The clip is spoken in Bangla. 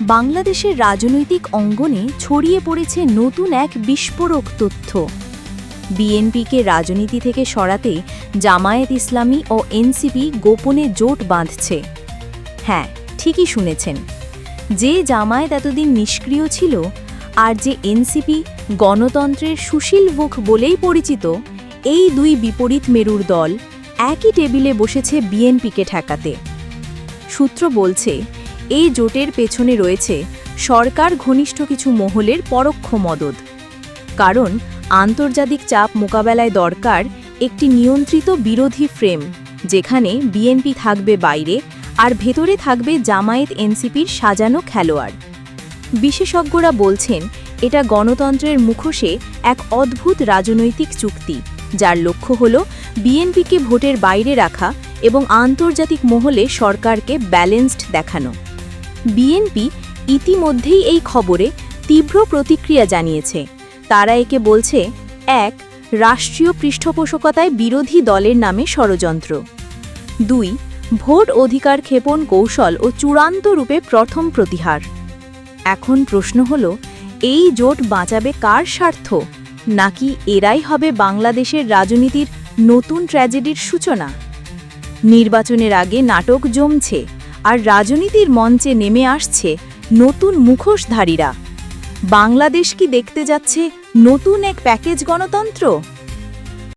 বাংলাদেশের রাজনৈতিক অঙ্গনে ছড়িয়ে পড়েছে নতুন এক বিস্ফোরক তথ্য। বিএনপিকে রাজনীতি থেকে সরাতে জামায়াত ইসলামী ও এনসিপি গোপনে জোট বাঁধছে। হ্যাঁ, ঠিকই শুনেছেন। যে জামায়াত এতদিন নিষ্ক্রিয় ছিল আর যে এনসিপি গণতন্ত্রের সুশীল মুখ বলেই পরিচিত, এই দুই বিপরীত মেরুর দল একই টেবিলে বসেছে বিএনপিকে ঠেকাতে। সূত্র বলছে, এই জোটের পেছনে রয়েছে সরকার ঘনিষ্ঠ কিছু মহলের পরোক্ষ মদদ। কারণ আন্তর্জাতিক চাপ মোকাবেলায় দরকার একটি নিয়ন্ত্রিত বিরোধী ফ্রেম, যেখানে বিএনপি থাকবে বাইরে আর ভেতরে থাকবে জামায়াত এনসিপির সাজানো খেলোয়াড়। বিশেষজ্ঞরা বলছেন, এটা গণতন্ত্রের মুখোশে এক অদ্ভুত রাজনৈতিক চুক্তি, যার লক্ষ্য হল বিএনপিকে ভোটের বাইরে রাখা এবং আন্তর্জাতিক মহলে সরকারকে ব্যালেন্সড দেখানো। বিএনপি ইতিমধ্যেই এই খবরে তীব্র প্রতিক্রিয়া জানিয়েছে। তারা একে বলছে, ১. রাষ্ট্রীয় পৃষ্ঠপোষকতায় বিরোধী দলের নামে ষড়যন্ত্র। ২. ভোট অধিকার ক্ষেপণ কৌশল ও চূড়ান্ত রূপে প্রথম প্রতিহার। এখন প্রশ্ন হল, এই জোট বাঁচাবে কার স্বার্থ, নাকি এরাই হবে বাংলাদেশের রাজনীতির নতুন ট্র্যাজেডির সূচনা? নির্বাচনের আগে নাটক জমছে আর রাজনীতির মঞ্চে নেমে আসছে নতুন মুখোশধারীরা। বাংলাদেশ কি দেখতে যাচ্ছে নতুন এক প্যাকেজ গণতন্ত্র?